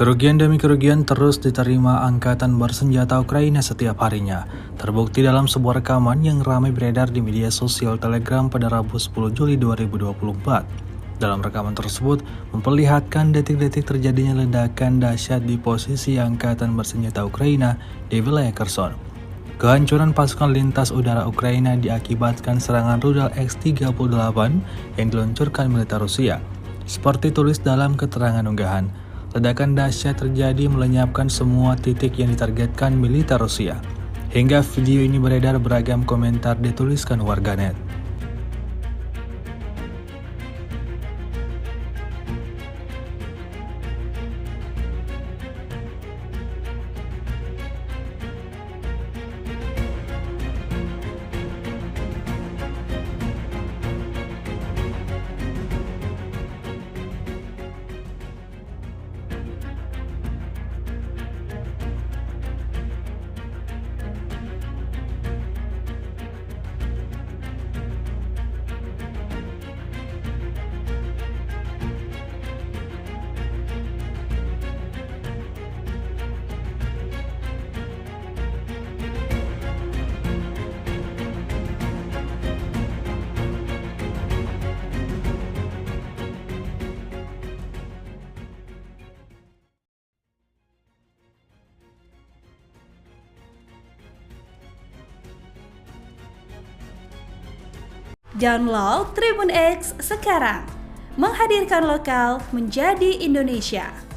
Kerugian demi kerugian terus diterima Angkatan Bersenjata Ukraina setiap harinya. Terbukti dalam sebuah rekaman yang ramai beredar di media sosial Telegram pada Rabu 10 Juli 2024. Dalam rekaman tersebut memperlihatkan detik-detik terjadinya ledakan dahsyat di posisi Angkatan Bersenjata Ukraina di wilayah Kherson. Kehancuran pasukan lintas udara Ukraina diakibatkan serangan rudal X-38 yang diluncurkan militer Rusia. Seperti tulis dalam keterangan unggahan, ledakan dahsyat terjadi melenyapkan semua titik yang ditargetkan militer Rusia. Hingga video ini beredar, beragam komentar dituliskan warganet. Download Tribun X sekarang, menghadirkan lokal menjadi Indonesia.